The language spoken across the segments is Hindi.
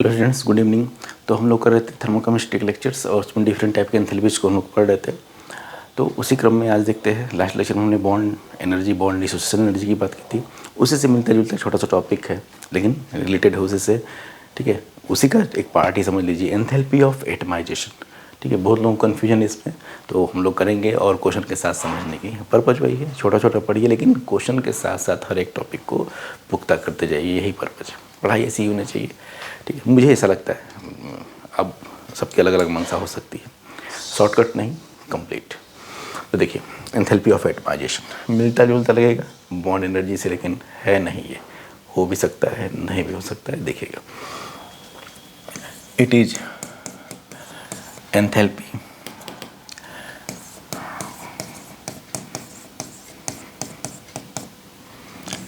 Hello students, good evening. तो हम लोग कर रहे थे थर्मोकेमिस्ट्री के लेक्चर्स और उसमें डिफरेंट टाइप के एंथैल्पीज को हम लोग पढ़ रहे थे। तो उसी क्रम में आज देखते हैं, लास्ट लेक्चर में हमने bond energy, bond dissociation energy की बात की थी। उसी से मिलता जुलता छोटा सा टॉपिक है, लेकिन रिलेटेड है उसी से। ठीक है, उसी का एक पार्ट ही समझ लीजिए, एंथैल्पी ऑफ एटमाइजेशन। ठीक है, बहुत लोगों को कन्फ्यूजन है इसमें, तो हम लोग करेंगे और क्वेश्चन के साथ समझने की पर्पज वही है। छोटा छोटा पढ़िए, लेकिन क्वेश्चन के साथ साथ हर एक टॉपिक को पुख्ता करते जाइए, यही पर्पज है। पढ़ाई ऐसी ही होनी चाहिए। ठीक है, मुझे ऐसा लगता है। अब सबकी अलग अलग मंशा हो सकती है, शॉर्टकट नहीं, कंप्लीट। तो देखिए, एंथैल्पी ऑफ एटमाइजेशन मिलता जुलता लगेगा बॉन्ड एनर्जी से, लेकिन है नहीं। ये हो भी सकता है, नहीं भी हो सकता है। देखिएगा, it is enthalpy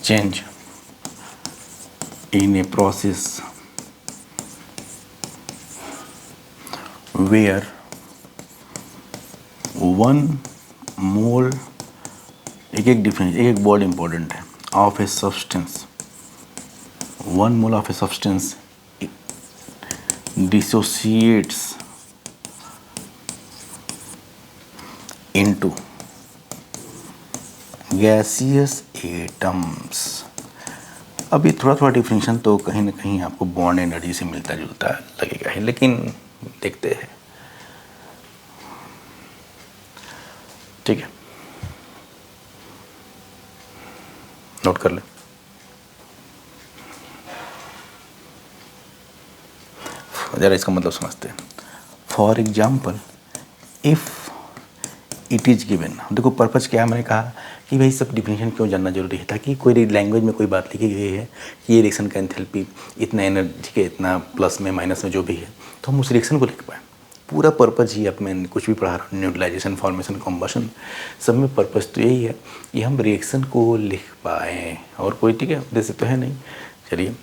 change in a process where 1 mole, एक डिफरेंस, एक वर्ड इंपॉर्टेंट है, of a substance, 1 mole of a substance dissociates into gaseous atoms. अभी थोड़ा थोड़ा डिफरेंशिएशन तो कहीं ना कहीं आपको बॉन्ड एनर्जी से मिलता जुलता लगेगा है, लेकिन देखते हैं। ठीक है, नोट कर ले। जरा इसका मतलब समझते हैं। For example, if it is given, देखो पर्पज़ क्या है, मैंने कहा कि भाई सब डिफिनेशन क्यों जानना जरूरी है, ताकि कोई लैंग्वेज में कोई बात लिखी गई है कि ये रिएक्शन का एंथैल्पी इतना एनर्जी के, इतना प्लस में माइनस में जो भी है, तो हम उस रिएक्शन को लिख पाएँ। पूरा पर्पज़ ही, अब मैं कुछ भी पढ़ा रहा हूँ, न्यूट्रलाइजेशन, फॉर्मेशन, कॉम्बशन, सब में पर्पज़ तो यही है कि हम रिएक्शन को लिख पाएँ, और कोई ठीक है उद्देश्य तो है नहीं। चलिए,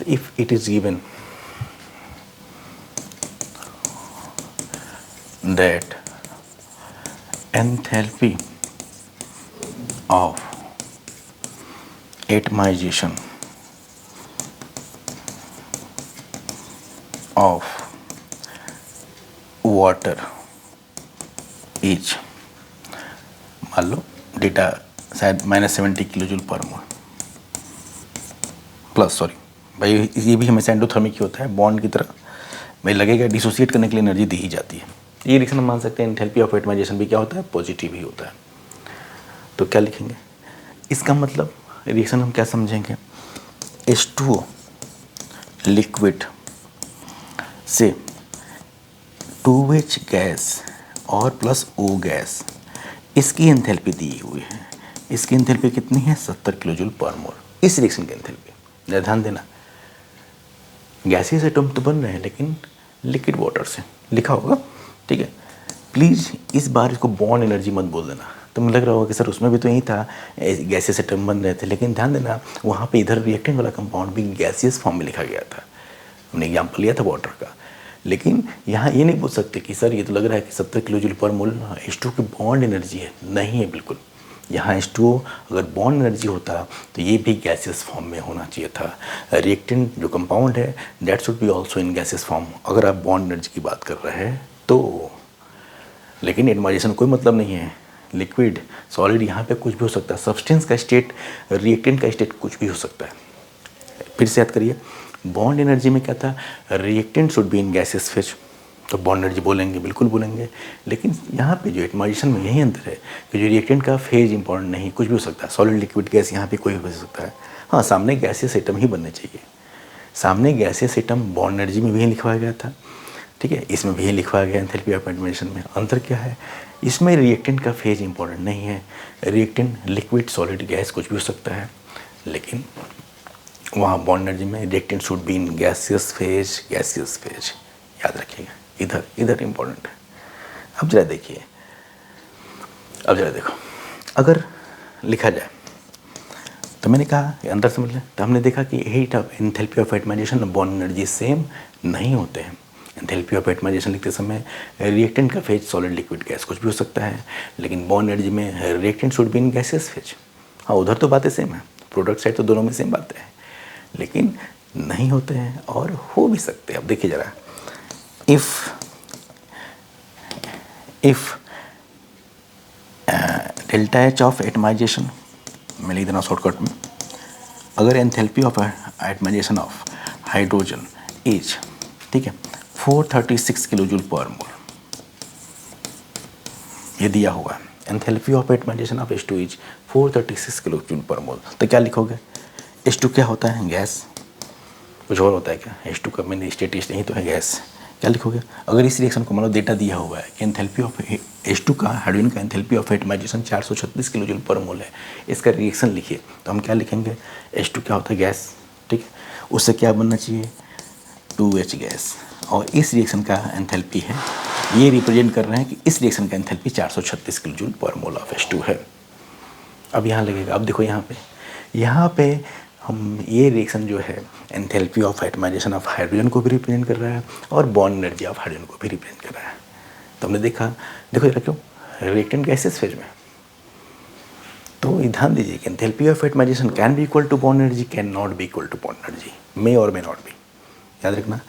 if it is given that enthalpy of atomization of water is, मान लो डेटा शायद -70 किलो जूल पर मोल प्लस, सॉरी भाई ये भी हमेशा एंडोथर्मिक ही होता है, बॉन्ड की तरह भाई लगेगा, डिसोसिएट करने के लिए एनर्जी दी ही जाती है। ये रिएक्शन हम मान सकते हैं, एंथैल्पी ऑफ एटमाइजेशन भी क्या होता है, पॉजिटिव ही होता है। तो क्या लिखेंगे इसका मतलब, रिएक्शन हम क्या समझेंगे, H2O लिक्विड से 2H गैस और प्लस O गैस, इसकी एंथैल्पी दी हुई है। इसकी एंथैल्पी कितनी है, 70 किलो जूल पर मोल। इस रिएक्शन की एंथैल्पी, ध्यान देना, गैसेस एटम तो बन रहे हैं लेकिन लिक्विड वाटर से, लिखा होगा। ठीक है, प्लीज़ इस बार इसको बॉन्ड एनर्जी मत बोल देना। तो मुझे लग रहा होगा कि सर उसमें भी तो यही था, गैसेस एटम बन रहे थे, लेकिन ध्यान देना वहाँ पे इधर रिएक्टेंट वाला कंपाउंड भी गैसियस फॉर्म में लिखा गया था। हमने एग्जाम्पल लिया था वाटर का, लेकिन यहाँ ये नहीं बोल सकते कि सर ये तो लग रहा है कि 70 किलो जूल पर मोल H2 की बॉन्ड एनर्जी है। नहीं है बिल्कुल। यहाँ H2O अगर बॉन्ड एनर्जी होता तो ये भी गैसियस फॉर्म में होना चाहिए था। रिएक्टेंट जो कंपाउंड है that should be also in gaseous form, अगर आप बॉन्ड एनर्जी की बात कर रहे हैं तो। लेकिन एटमाइजेशन कोई मतलब नहीं है, लिक्विड सॉलिड यहाँ पे कुछ भी हो सकता है, सब्सटेंस का स्टेट, रिएक्टेंट का स्टेट कुछ भी हो सकता है। फिर से याद करिए, बॉन्ड एनर्जी में क्या था, reactant should be in gaseous phase, तो बॉन्ड एनर्जी बोलेंगे, बिल्कुल बोलेंगे। लेकिन यहाँ पे जो एटमाइजेशन में यही अंतर है कि जो रिएक्टेंट का फेज इंपॉर्टेंट नहीं, कुछ भी हो सकता है, सॉलिड लिक्विड गैस यहाँ पे कोई भी हो सकता है। हाँ, सामने गैसियस एटम ही बनने चाहिए। सामने गैसियस एटम बॉन्ड एनर्जी में भी लिखवाया गया था, ठीक है, इसमें भी लिखवाया गया एंथैल्पी ऑफ एटमाइजेशन में। अंतर क्या है, इसमें रिएक्टेंट का फेज इंपॉर्टेंट नहीं है, रिएक्टेंट लिक्विड सॉलिड गैस कुछ भी हो सकता है, लेकिन वहाँ बॉन्ड एनर्जी में reactant should be in gaseous phase, gaseous phase, याद रखिएगा। इधर इधर इंपॉर्टेंट है। अब जरा देखिए, अब जरा देखो, अगर लिखा जाए तो मैंने कहा अंदर समझ लें, तो हमने देखा कि heat of enthalpy of atomization और बॉन्ड एनर्जी सेम नहीं होते हैं। एंथैल्पी ऑफ एटमाइजेशन लिखते समय रिएक्टेंट का फेज सॉलिड लिक्विड गैस कुछ भी हो सकता है, लेकिन बॉन्ड एनर्जी में reactant should be in gaseous phase. हाँ, उधर तो बातें सेम है, प्रोडक्ट साइड तो दोनों में सेम बातें हैं, लेकिन नहीं होते हैं और हो भी सकते हैं। अब देखिए ज़रा, if delta H of atomization, मैं लिख देना शॉर्टकट में, अगर enthalpy of atomization of hydrogen is, ठीक है, 436 किलो जूल पर मोल, ये दिया हुआ है, enthalpy of atomization of H2 is 436 kilo joule per mole, तो क्या लिखोगे? H2 क्या होता है? गैस। कुछ और होता है क्या? H2 का मेन स्टेटिस्ट नहीं तो है गैस। क्या लिखोगे? अगर इस रिएक्शन को मान लो डेटा दिया हुआ है कि एंथैल्पी ऑफ H2 का, हाइड्रोजन का enthalpy of atomization 436 kilo joule per mole है, इसका रिएक्शन लिखिए, तो हम क्या लिखेंगे? H2 क्या होता है? गैस, ठीक है, उससे क्या बनना चाहिए? 2H गैस, और इस रिएक्शन का एंथैल्पी है, ये रिप्रेजेंट कर रहे हैं कि इस रिएक्शन का enthalpy 436 kilo joule per mole of H2 है। अब यहाँ लगेगा, अब देखो यहाँ पे हम ये रिएक्शन जो है enthalpy of atomization of hydrogen को भी रिप्रेजेंट कर रहा है और बॉन्ड एनर्जी ऑफ हाइड्रोजन को भी रिप्रेजेंट कर रहा है। तो हमने देखा, देखो जरा क्यों, रिएक्टेंट गैसेस फेज में, तो ध्यान दीजिए कि enthalpy of atomization can be equal to bond energy, can not be equal to bond energy, may और मे नॉट बी, याद रखना।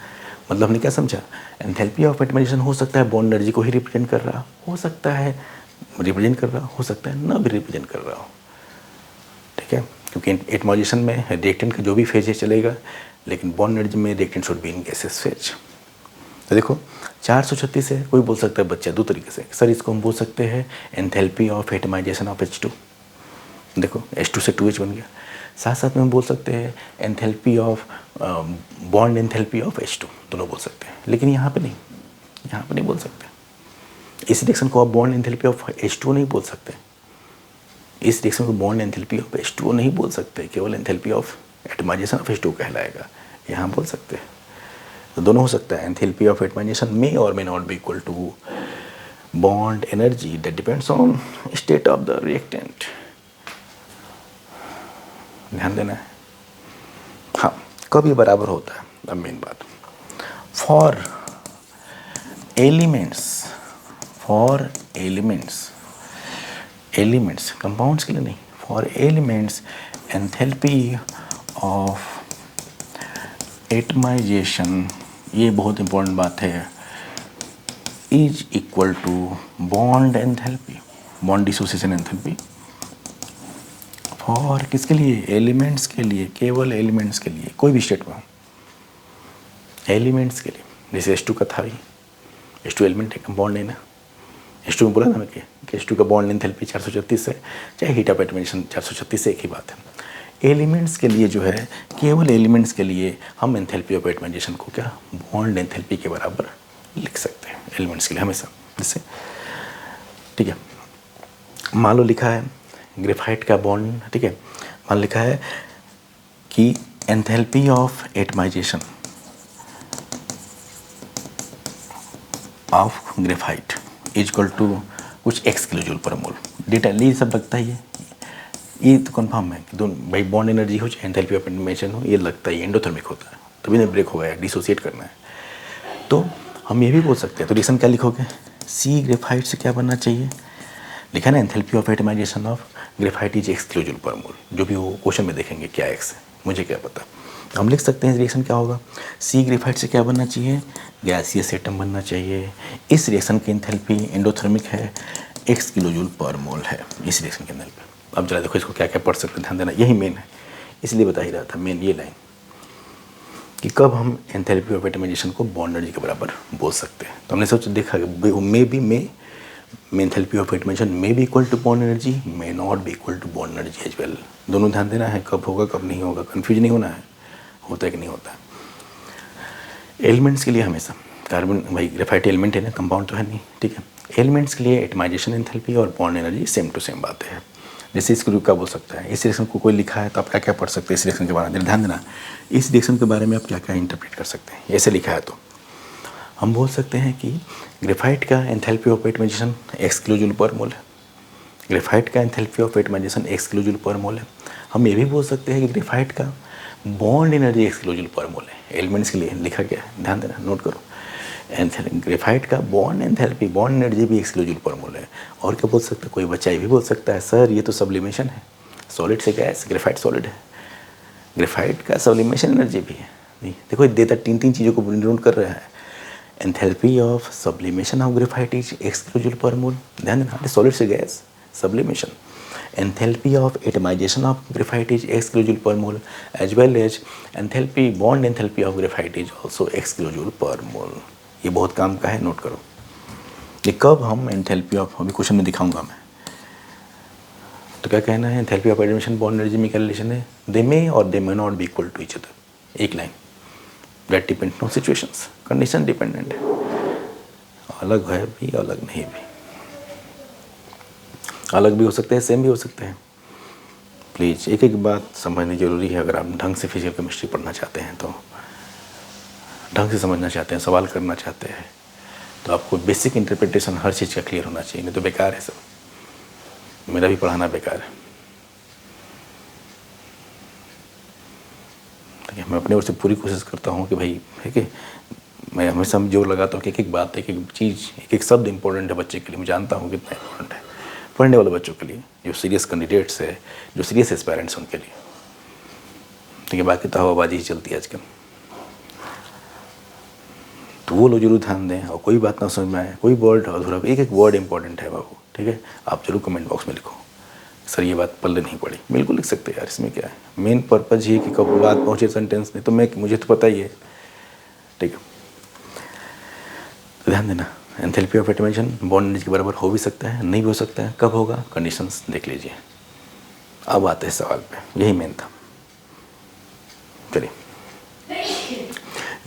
मतलब हमने क्या समझा? एंथैल्पी ऑफ एटमाइजेशन हो सकता है बॉन्ड एनर्जी को ही रिप्रेजेंट कर रहा हो सकता है रिप्रेजेंट कर रहा हो सकता है ना भी रिप्रेजेंट कर रहा हो, ठीक है, क्योंकि एटमाइजेशन में रिएक्टेंट का जो भी फेज है चलेगा, लेकिन बॉन्ड एनर्जी में reactant should be in gases phase. तो देखो 436 है, कोई बोल सकता है बच्चा दो तरीके से, सर इसको हम बोल सकते हैं enthalpy of atomization of H2, देखो H2 से 2H बन गया, साथ साथ में हम बोल सकते हैं enthalpy of bond enthalpy of H2, दोनों बोल सकते हैं, लेकिन यहाँ पे नहीं बोल सकते। इस रिएक्शन को आप बॉन्ड एंथैल्पी ऑफ H2 नहीं बोल सकते, इस रिएक्शन को बॉन्ड एंथैल्पी ऑफ H2 नहीं बोल सकते, केवल enthalpy of atomization of H2 कहलाएगा, यहाँ बोल सकते हैं। तो दोनों हो सकता है, एंथैल्पी ऑफ एटमाइजेशन मे और may not be equal to bond energy, that depends on state of the reactant, ध्यान देना है। हाँ, कब ये बराबर होता है? अब मेन बात, फॉर एलिमेंट्स कंपाउंड्स के लिए नहीं, for elements enthalpy of atomization, ये बहुत इंपॉर्टेंट बात है, is equal to bond enthalpy, bond dissociation enthalpy, for किसके लिए? एलिमेंट्स के लिए, केवल एलिमेंट्स के लिए, कोई भी स्टेट में हो, एलिमेंट्स के लिए। जैसे H2 का था, H2 एलिमेंट है, बॉन्ड है ना, H2 में बोला ना मैं कि H2 का बॉन्ड एंथैल्पी 436 है, चाहे हीट ऑफ एटमाइजेशन 436 से एक ही बात है। एलिमेंट्स के लिए जो है, केवल एलिमेंट्स के लिए हम एंथैल्पी ऑफ एटमाइजेशन को क्या बॉन्ड एंथैल्पी के बराबर लिख सकते हैं, एलिमेंट्स के लिए हमेशा। जैसे ठीक है, मान लो लिखा है ग्रेफाइट का बॉन्ड, ठीक है, मान लिखा है कि enthalpy of atomization of graphite is equal to कुछ x kilo joule per mole, detail ये सब लगता ही है, ये तो कंफर्म है कि दोनों भाई बॉन्ड एनर्जी हो चाहे एंथैल्पी ऑफ एटमाइजेशन हो, ये लगता ही एंडोथर्मिक होता है, तभी ना ब्रेक हो गया, डिसोसिएट करना है। तो हम ये भी बोल सकते हैं, तो रिएक्शन क्या लिखोगे? C ग्रेफाइट से क्या बनना चाहिए? लिखा ना enthalpy of atomization of graphite is x kilo joule per mole, जो भी वो क्वेश्चन में देखेंगे क्या x है, मुझे क्या पता। हम लिख सकते हैं रिएक्शन क्या होगा, C ग्रेफाइट से क्या बनना चाहिए? गैसियस एटम बनना चाहिए। इस रिएक्शन की एंथैल्पी एंडोथर्मिक है, x kilo joule per mole है इस रिएक्शन के एंथैल्पी। अब जरा देखो इसको क्या क्या पढ़ सकते हैं, ध्यान देना, यही मेन है, इसलिए बता ही रहा था मेन ये लाइन कि कब हम एंथैल्पी ऑफ एटमाइजेशन को बॉन्ड एनर्जी के बराबर बोल सकते हैं। तो हमने सोचा देखा may enthalpy of atomization may be equal to bond energy, may not be equal to bond energy as well. दोनों ध्यान देना है, कब होगा कब नहीं होगा, कन्फ्यूज नहीं होना है, होता है कि नहीं होता है। एलिमेंट्स के लिए हमेशा कार्बन, भाई ग्रेफाइट एलिमेंट है ना, कंपाउंड तो है नहीं, ठीक है। एलिमेंट्स के लिए एटमाइजेशन एंथैल्पी और bond energy same to same बातें हैं। जैसे इस ग्रुप का बोल सकता है, इस रिएक्शन को कोई लिखा है तो आप क्या क्या पढ़ सकते हैं इस रिएक्शन के बारे में, ध्यान देना, इस रिएक्शन के बारे में आप क्या क्या इंटरप्रेट कर सकते हैं। ऐसे लिखा है तो हम बोल सकते हैं कि ग्रेफाइट का enthalpy of atomization x kilo joule per mole है, ग्रेफाइट का enthalpy of atomization x kilo joule per mole है। हम ये भी बोल सकते हैं कि ग्रेफाइट का bond energy x kilo joule per mole है। एलिमेंट्स के लिए लिखा गया है, ध्यान देना, नोट करो, ग्रेफाइट का बॉन्ड एंथैल्पी, बॉन्ड एनर्जी भी x kilo joule per mole है। और क्या बोल सकते हैं, कोई बच्चा ये भी बोल सकता है, सर ये तो सब्लिमेशन है, सॉलिड से गैस, ग्रेफाइट सॉलिड है, ग्रेफाइट का सब्लिमेशन एनर्जी भी है, नहीं, देखो ये देता तीन तीन चीज़ों को नोट कर रहा है। Enthalpy of sublimation of graphite is x kilo joule per mole. ध्यान देना, सॉलिड से gas sublimation. Enthalpy of atomization of graphite is x kilo joule per mole, as well as enthalpy bond enthalpy of graphite is also x kilo joule per mole. ये बहुत काम का है, नोट करो। ये कब हम एंथैल्पी ऑफ, अभी क्वेश्चन में दिखाऊंगा मैं। तो क्या कहना है, enthalpy of admission bond energy में क्या रिलेशन है, दे मे और they may not be equal to each other. एक line, that depend on situations, condition dependent है, अलग है भी अलग नहीं भी, अलग भी हो सकते हैं सेम भी हो सकते हैं। प्लीज़ एक एक बात समझनी जरूरी है। अगर आप ढंग से फिजिकल केमिस्ट्री पढ़ना चाहते हैं, तो ढंग से समझना चाहते हैं, सवाल करना चाहते हैं, तो आपको बेसिक इंटरप्रिटेशन हर चीज़ का क्लियर होना चाहिए, नहीं तो बेकार है सब। मेरा भी पढ़ाना बेकार है। ठीक है, मैं अपने ओर से पूरी कोशिश करता हूँ कि भाई, ठीक है, मैं हमेशा जोर लगाता हूँ कि एक एक बात, एक एक चीज़, एक एक शब्द इंपॉर्टेंट है बच्चे के लिए। मैं जानता हूँ कितना इंपॉर्टेंट है पढ़ने वाले बच्चों के लिए, जो सीरियस कैंडिडेट्स है, जो सीरियस एस्पायरेंट्स उनके लिए। ठीक है, बाकी तो हवाबाजी ही चलती है आजकल, तो वो लोग जरूर ध्यान दें। और कोई बात ना समझ में आए, कोई वर्ड अधूरा, एक एक वर्ड इंपॉर्टेंट है बाबू। ठीक है, आप जरूर कमेंट बॉक्स में लिखो, सर ये बात पल्ले नहीं पड़ी। बिल्कुल लिख सकते हैं यार, इसमें क्या है। मेन पर्पज ये कि कब बात पहुँचे सेंटेंस में, तो मुझे तो पता ही है। ठीक है, तो ध्यान देना, enthalpy of atomization bond energy के बराबर हो भी सकता है, नहीं भी हो सकता है। कब होगा, कंडीशंस देख लीजिए। अब आते हैं सवाल पे, यही मेन था। चलिए,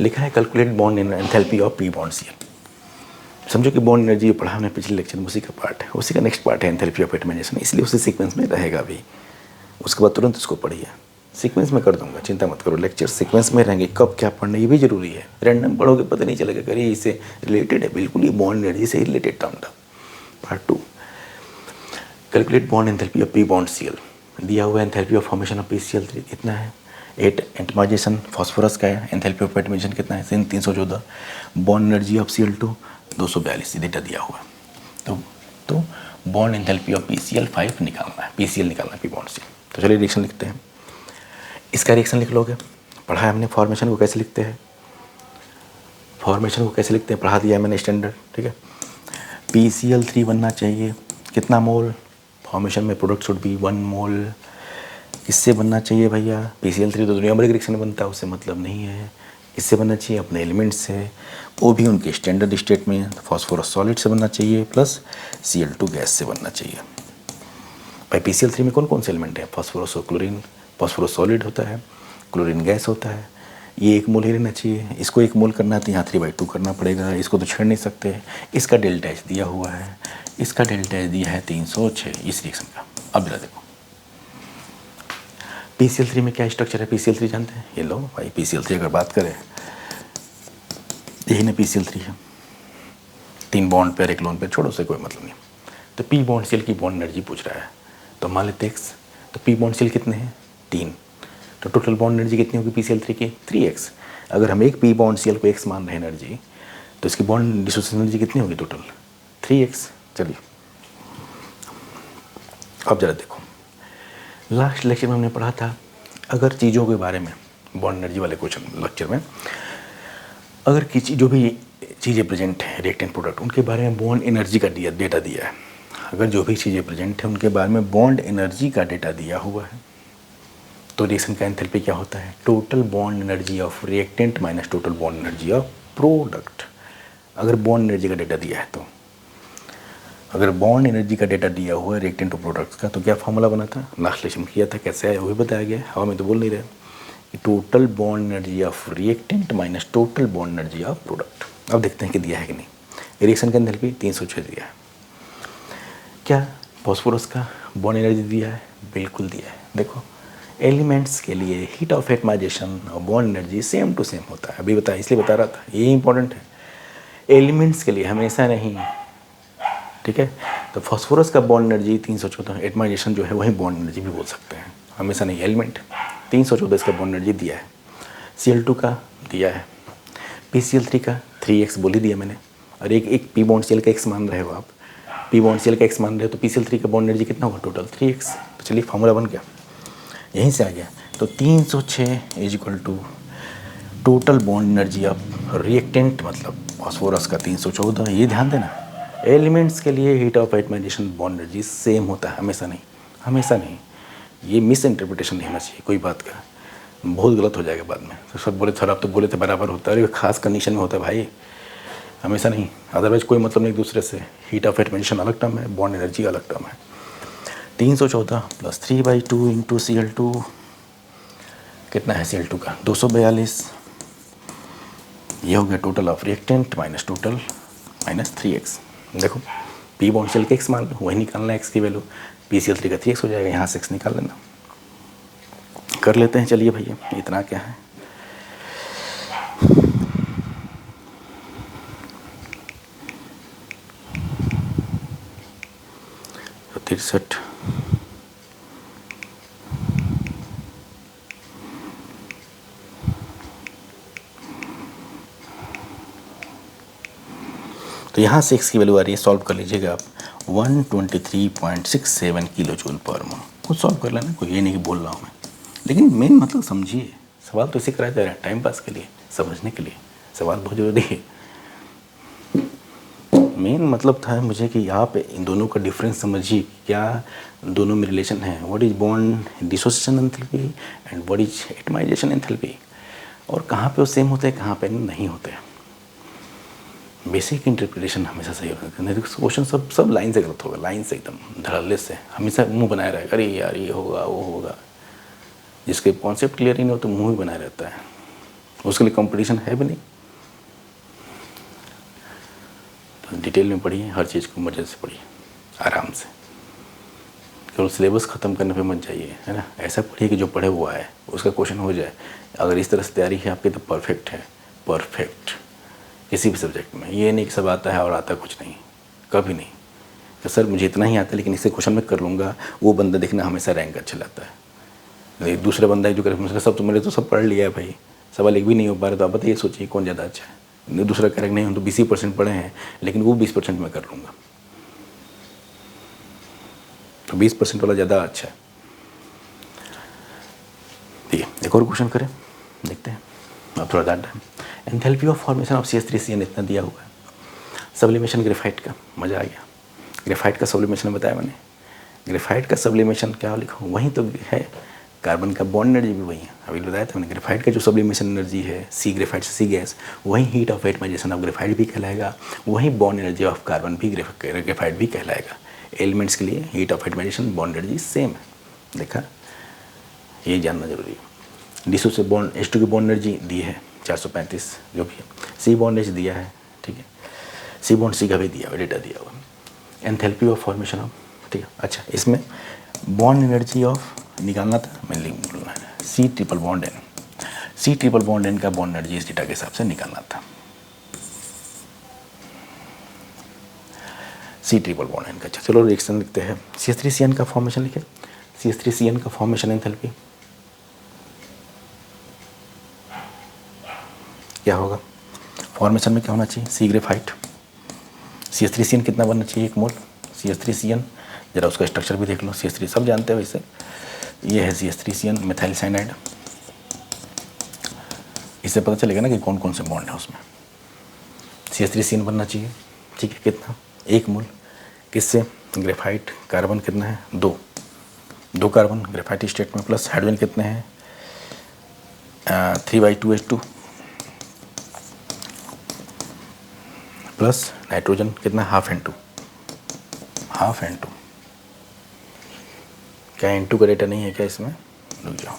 लिखा है calculate bond enthalpy of P bond C L. समझो कि बॉन्ड एनर्जी पढ़ा हमने पिछले लेक्चर में, उसी का पार्ट है, उसी का नेक्स्ट पार्ट है एंथैल्पी ऑफ एटमाइजेशन, इसलिए उसी सीक्वेंस में रहेगा भी। उसके बाद तुरंत इसको पढ़िए, सीक्वेंस में कर दूंगा, चिंता मत करो। लेक्चर सीक्वेंस में रहेंगे, कब क्या पढ़ना ये भी जरूरी है। रैंडम पढ़ोगे पता नहीं चलेगा, करिए इससे रिलेटेड है बिल्कुल, ये बॉन्ड एनर्जी से रिलेटेड टर्म था। Part 2, calculate bond enthalpy of P bond C L. दिया हुआ enthalpy of formation of PCl3 इतना है। एटमाइजेशन फॉस्फोरस का है, एंथैल्पी ऑफ एटमाइजेशन कितना है, 314। Bond energy of Cl2 242, data दिया हुआ है। तो बॉन्ड एंथैल्पी ऑफ PCl5 निकालना है, PCl निकालना है पी बॉन्ड से। तो चलिए रिएक्शन लिखते हैं। इसका रिएक्शन लिख लोगे, पढ़ा है हमने फॉर्मेशन को कैसे लिखते हैं, फॉर्मेशन को कैसे लिखते हैं पढ़ा दिया है मैंने स्टैंडर्ड। ठीक है, PCl3 बनना चाहिए कितना मोल, फॉर्मेशन में प्रोडक्ट शुड बी 1 मोल। इससे बनना चाहिए भैया, PCl3 तो दुनिया भर के रिएक्शन बनता है, उससे मतलब नहीं है। इससे बनना चाहिए अपने एलिमेंट से, वो भी उनके स्टैंडर्ड स्टेट में, फॉस्फोरस सॉलिड से बनना चाहिए, प्लस Cl2 गैस से बनना चाहिए। भाई PCl3 में कौन कौन से एलिमेंट हैं, फॉस्फोरस और क्लोरीन। फॉस्फोरस सॉलिड होता है, क्लोरीन गैस होता है। ये 1 मोल ही रहना चाहिए। इसको 1 मोल करना है तो यहाँ 3/2 करना पड़ेगा, इसको तो छेड़ नहीं सकते। इसका डेल्टा H दिया हुआ है, इसका डेल्टा H दिया है 306 इस रिएक्शन का। अब जरा देखो PCl3 में क्या स्ट्रक्चर है, PCl3 जानते हैं, ये लो भाई PCl3 अगर बात करें, यही ना PCl3 है, 3 बॉन्ड पेयर, 1 लोन पेयर, छोड़ो से कोई मतलब नहीं। तो पी बॉन्ड सेल की बॉन्ड एनर्जी पूछ रहा है, तो मान लेते x। तो पी बॉन्ड सेल कितने हैं, 3। तो टोटल बॉन्ड एनर्जी कितनी होगी PCl3 की, 3x। अगर हम एक पी बॉन्ड सेल को x मान रहे हैं एनर्जी, तो इसकी बॉन्ड डिसोसिएशन एनर्जी कितनी होगी टोटल, 3x। चलिए अब जरा देखो, लास्ट लेक्चर में हमने पढ़ा था, अगर चीज़ों के बारे में, बॉन्ड एनर्जी वाले क्वेश्चन लेक्चर में, अगर किसी जो भी चीज़ें प्रेजेंट हैं रिएक्टेंट प्रोडक्ट, उनके बारे में बॉन्ड एनर्जी का डेटा दिया है। अगर जो भी चीज़ें प्रेजेंट हैं उनके बारे में बॉन्ड एनर्जी का डेटा दिया हुआ है, तो रिएक्शन का एंथैल्पी क्या होता है, total bond energy of reactant minus total bond energy of product. अगर बॉन्ड एनर्जी का डेटा दिया है, तो अगर बॉन्ड एनर्जी का डेटा दिया हुआ है रिएक्टेंट और प्रोडक्ट्स का, तो क्या फॉर्मूला बना था, लास्ट लेक्चर में किया था, कैसे आया वही बताया गया, हवा में तो बोल नहीं रहे। Total bond energy of reactant minus total bond energy of product. अब देखते हैं कि दिया है कि नहीं। रिएक्शन के अंदर भी 306 दिया है। क्या फॉस्फोरस का बॉन्ड एनर्जी दिया है, बिल्कुल दिया है। देखो एलिमेंट्स के लिए हीट ऑफ एटमाइजेशन और bond energy same to same होता है, अभी बताया, इसलिए बता रहा था, ये इंपॉर्टेंट है। एलिमेंट्स के लिए हमेशा नहीं, ठीक है। तो फॉस्फोरस का बॉन्ड एनर्जी 314, एटमाइजेशन जो है वही बॉन्ड एनर्जी भी बोल सकते हैं, हमेशा नहीं। एलिमेंट 314 इसका बॉन्ड एनर्जी दिया है। Cl2 का दिया है, PCl3 का 3x बोल ही दिया मैंने। और एक पी बॉन्ड सेल का x मान रहे हो आप, पी बॉन्ड सेल का x मान रहे हो, तो PCl3 का बॉन्ड एनर्जी कितना होगा टोटल, 3x। तो चलिए फॉर्मूला बन गया, यहीं से आ गया। तो 306 is equal to total bond energy of reactant मतलब फास्फोरस का 314। ये ध्यान देना, एलिमेंट्स के लिए heat of atomization bond energy same होता है, हमेशा नहीं, हमेशा नहीं। ये मिस इंटरप्रिटेशन नहीं होना चाहिए कोई बात का, बहुत गलत हो जाएगा बाद में। तो सब बोले सर आप तो बोले थे बराबर होता है, अरे खास कंडीशन में होता है भाई, हमेशा नहीं, अदरवाइज कोई मतलब नहीं दूसरे से। हीट ऑफ एटमाइजेशन अलग टर्म है, बॉन्ड एनर्जी अलग टर्म है। 314 प्लस 3/2 इंटू Cl2 कितना है Cl2 का 242। ये हो गया total of reactant minus total minus 3x। देखो पी बॉन्ड सेल के x मान लो, वही निकालना है x की वैल्यू, PCl3 का 3x हो जाएगा, यहाँ से x निकाल लेना। कर लेते हैं, चलिए भैया, इतना क्या है। तो 63 तो यहाँ से x की वैल्यू आ रही है, सॉल्व कर लीजिएगा आप, 123.67 किलो जूल पर मोल। खुद सॉल्व कर लेना, कोई ये नहीं कि बोल रहा हूँ मैं, लेकिन मेन मतलब समझिए। सवाल तो इसे कराया जा रहा है टाइम पास के लिए, समझने के लिए, सवाल बहुत ज़रूरी है। मेन मतलब था मुझे कि आप इन दोनों का डिफरेंस समझिए, क्या दोनों में रिलेशन है। What is bond dissociation enthalpy and what is atomization enthalpy, और कहाँ पे वो सेम होते हैं, कहाँ पे नहीं होते हैं। बेसिक इंटरप्रिटेशन हमेशा सही होता है, नहीं तो क्वेश्चन सब लाइन से गलत होगा, लाइन से एकदम धड़ल्ले से, हमेशा मुंह बनाए रहेगा, अरे यार ये होगा वो होगा। जिसके कॉन्सेप्ट क्लियर ही नहीं हो तो मुंह ही बनाए रहता है, उसके लिए कंपटीशन है भी नहीं। तो डिटेल में पढ़िए, हर चीज़ को मजे से पढ़िए, आराम से, केवल सिलेबस ख़त्म करने पे मत जाइए, है ना। ऐसा पढ़िए कि जो पढ़े हुआ है उसका क्वेश्चन हो जाए। अगर इस तरह से तैयारी है आपकी तो परफेक्ट है, परफेक्ट किसी भी सब्जेक्ट में। ये नहीं कि सब आता है और आता कुछ नहीं, कभी नहीं। तो सर मुझे इतना ही आता है लेकिन इससे क्वेश्चन मैं कर लूँगा, वो बंदा देखना हमेशा रैंक अच्छा लाता है। दूसरा बंदा है जो करे सब तो मैंने तो सब पढ़ लिया है भाई, सवाल एक भी नहीं हो पा रहा, तो आप बताइए, सोचिए कौन ज़्यादा अच्छा है। दूसरा करेक्ट नहीं, हम तो 20% पढ़े हैं लेकिन वो 20% में कर लूँगा, तो 20% वाला ज़्यादा अच्छा है। ठीक है, एक और क्वेश्चन करें, देखते हैं अब थोड़ा ज़्यादा time. Enthalpy of formation of CH3CN इतना दिया हुआ है। सब्लिमेशन ग्रेफाइट का, मज़ा आ गया। ग्रेफाइट का सब्लिमेशन बताया मैंने, ग्रेफाइट का सब्लिमेशन क्या लिखूँ, वहीं तो है, कार्बन का बॉन्ड एनर्जी भी वही है, अभी बताया था मैंने। ग्रेफाइट का जो सब्लिमेशन एनर्जी है सी ग्रेफाइट से सी गैस, वही heat of atomization of graphite भी कहलाएगा, वही बॉन्ड एनर्जी ऑफ कार्बन भी ग्रेफाइट भी कहलाएगा। एलिमेंट्स के लिए heat of atomization bond energy same है, देखा, ये जानना जरूरी है। डिसो से बॉन्ड H2 की बॉन्ड एनर्जी दी है 435 जो भी है, सी बॉन्ड एच दिया है, ठीक है, सी बॉन्ड सी का भी दिया हुआ, डेटा दिया हुआ। एंथैल्पी ऑफ फॉर्मेशन ऑफ, ठीक है। अच्छा, इसमें बॉन्ड एनर्जी ऑफ निकालना था, मैं लिख बोलना है C triple bond N, C triple bond N का बॉन्ड एनर्जी इस डेटा के हिसाब से निकालना था। C ट्रिपल बॉन्ड N का, अच्छा चलो रिएक्शन लिखते हैं। CH3CN का फॉर्मेशन लिखे, CH3CN का फॉर्मेशन एंथैल्पी क्या होगा, फॉर्मेशन में क्या होना चाहिए, सी ग्रेफाइट, CH3CN कितना बनना चाहिए, 1 मोल CH3CN। जरा उसका स्ट्रक्चर भी देख लो, CH3 सब जानते हैं वैसे, ये है CH3CN मेथाइल साइनाइड। इससे पता चलेगा ना कि कौन कौन से बॉन्ड है उसमें। CH3CN बनना चाहिए, ठीक है, कितना, 1 मोल, किससे, ग्रेफाइट, कार्बन कितना है, 2 कार्बन ग्रेफाइट स्टेट में, प्लस हाइड्रोजन कितने हैं, 3/2H2 प्लस नाइट्रोजन कितना, हाफ N2। क्या N2 का डेटा नहीं है क्या इसमें, रुक जाओ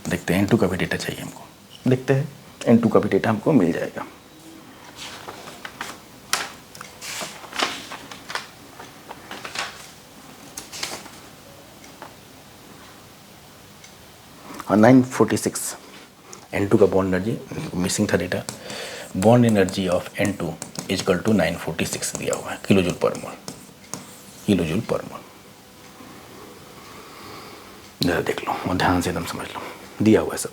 देखते हैं, N2 का भी डेटा चाहिए हमको, देखते हैं N2 का भी डेटा हमको मिल जाएगा। और 946 N2 का बॉन्ड एनर्जी, मिसिंग था data, bond energy of N2 equal to 946 दिया हुआ है किलोजूल पर मोल, किलोजूल पर मोल। ज़रा देख लो और ध्यान से एकदम समझ लो, दिया हुआ है सब,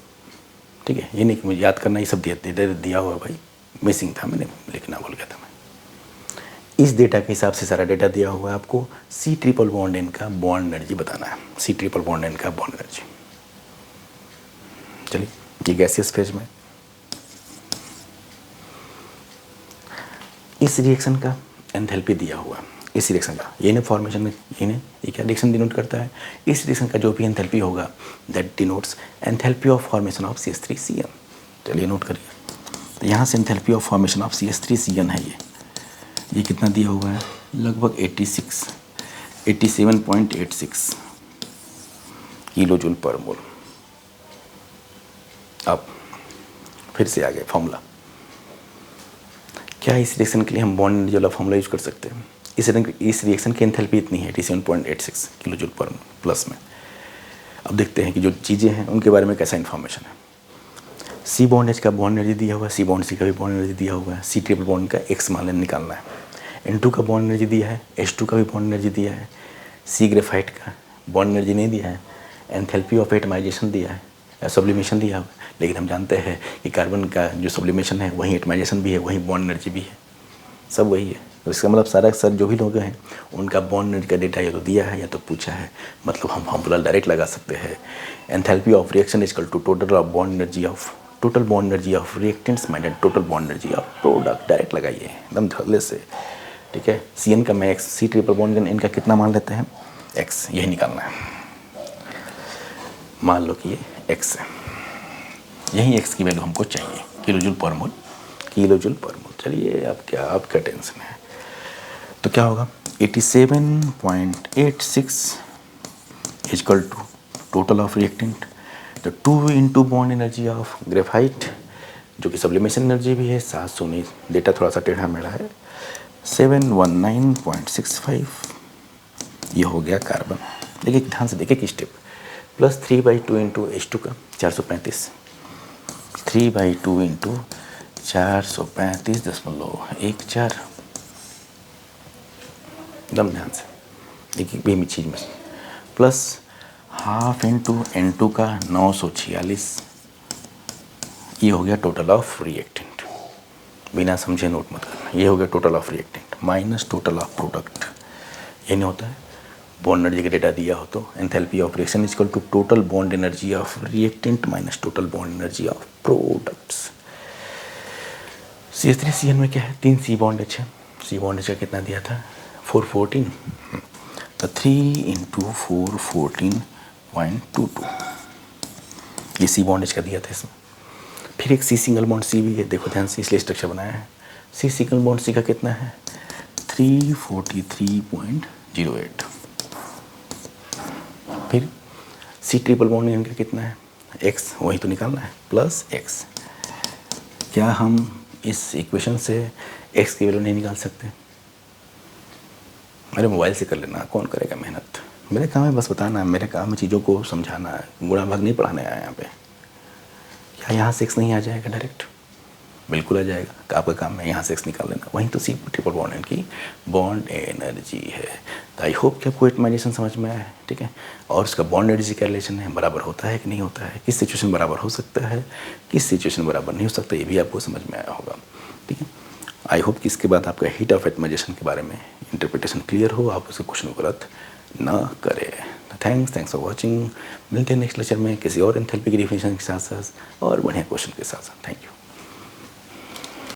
ठीक है। ये नहीं कि मुझे याद करना, ये सब दिया हुआ है भाई, मिसिंग था, मैंने लिखना भूल गया था मैं। इस डेटा के हिसाब से सारा डेटा दिया हुआ है आपको। C ट्रिपल बॉन्ड N का बॉन्ड एनर्जी बताना है, C ट्रिपल बॉन्ड N का बॉन्ड एनर्जी। चलिए, ये गैसियस फेज में इस रिएक्शन का एंथैल्पी दिया हुआ, इस रिएक्शन का, ये ना फॉर्मेशन में, ये क्या रिएक्शन डिनोट करता है, इस रिएक्शन का जो भी एंथैल्पी होगा that denotes enthalpy of formation of CH3Cn। चलिए नोट करिए, तो यहाँ से enthalpy of formation of CH3Cn है ये कितना दिया हुआ है, लगभग 87.86 किलो जूल पर मोल। अब फिर से आ गए फॉर्मूला, क्या इस रिएक्शन के लिए हम बॉन्ड एनर्जी वाला फॉर्मूला यूज कर सकते हैं? इस रिएक्शन की एंथैल्पी इतनी है 87.86 किलो जूल पर प्लस में। अब देखते हैं कि जो चीज़ें हैं उनके बारे में कैसा इन्फॉर्मेशन है। सी बॉन्ड एच का बॉन्ड एनर्जी दिया हुआ है, सी बॉन्ड सी का भी बॉन्ड एनर्जी दिया हुआ है, सी ट्रिपल बॉन्ड का एक्स मान निकालना है। N2 का बॉन्ड एनर्जी दिया है, H2 का भी बॉन्ड एनर्जी दिया है, सी ग्रेफाइट का बॉन्ड एनर्जी नहीं दिया है, एंथैल्पी ऑफ एटमाइजेशन दिया है या सब्लिमेशन दिया हुआ है। लेकिन हम जानते हैं कि कार्बन का जो सब्लिमेशन है वहीं एटमाइजेशन भी है, वहीं बॉन्ड एनर्जी भी है, सब वही है। तो इसका मतलब सारा सर जो भी लोग हैं उनका बॉन्ड एनर्जी का डेटा या तो दिया है या तो पूछा है, मतलब हम फॉर्मूला डायरेक्ट लगा सकते हैं। Enthalpy of reaction equal to total of bond energy of total bond energy of reactants minus total bond energy of product, direct लगाइए एकदम धड़ल्ले से, ठीक है। Cn का मैं x, सी ट्रिपल बॉन्ड इनका कितना मान लेते हैं x, यही निकालना है। मान लो कि ये x है, यही x की वैल्यू हमको चाहिए, किलो जूल पर मोल, किलो जूल पर मोल। चलिए अब क्या, अब क्या टेंशन है, तो क्या होगा 87.86 equal to total of reactant, तो 2 into bond energy of graphite जो कि सब्लिमेशन एनर्जी भी है 719, डेटा थोड़ा सा टेढ़ा मेढ़ा है, 719.65, ये हो गया कार्बन। देखिए ध्यान से देखिए कि स्टेप, प्लस 3/2 इंटू H2 का 435, 3/2 इंटू 435.14, एकदम ध्यान से देखिए बेमी चीज़ में, प्लस हाफ इंटू N2 का 946, ये हो गया टोटल ऑफ रिएक्टेंट, बिना समझे नोट मत करना, ये हो गया total of reactant minus total of product. ये नहीं होता है, बॉन्ड एनर्जी का डेटा दिया हो तो enthalpy of reaction equal to total bond energy of reactant minus total bond energy of products. CH3Cn में क्या है, 3 सी बॉन्ड एच है, सी बॉन्ड एच का कितना दिया था 414, तो 3 इंटू 414.22, ये सी बॉन्ड एच का दिया था इसमें। फिर एक सी सिंगल बॉन्ड सी भी है, देखो ध्यान से, इसलिए स्ट्रक्चर बनाया है। सी सिंगल बॉन्ड सी का कितना है 343.08, फिर सी ट्रिपल बॉन्ड इनका कितना है एक्स, वही तो निकालना है, प्लस एक्स। क्या हम इस इक्वेशन से एक्स की वैल्यू नहीं निकाल सकते? मेरे मोबाइल से कर लेना, कौन करेगा मेहनत, मेरे काम है बस बताना, मेरे काम है चीज़ों को समझाना, गुणा भाग नहीं पढ़ाने आया यहाँ पे। क्या यहाँ से एक्स नहीं आ जाएगा डायरेक्ट? बिल्कुल आ जाएगा, आपका काम है यहाँ से एक्स निकाल लेना, वहीं तो सी ट्रिपल बॉन्ड की बॉन्ड एनर्जी है। तो आई होप कि आपको एटमाइजेशन समझ में आया है, ठीक है। और उसका बॉन्ड एनर्जी का रिलेशन है, बराबर होता है कि नहीं होता है, किस सिचुएशन बराबर हो सकता है, किस सिचुएशन बराबर नहीं हो सकता, ये भी आपको समझ में आया होगा, ठीक है। आई होप कि इसके बाद आपका हीट ऑफ एटमाइजेशन के बारे में इंटरप्रिटेशन क्लियर हो, आप उसे क्वेश्चन गलत ना करें। Thanks for watching. मिलते हैं नेक्स्ट लेक्चर में किसी और एंथैल्पी की डिफिनेशन के साथ साथ और बढ़िया क्वेश्चन के साथ साथ। Thank you.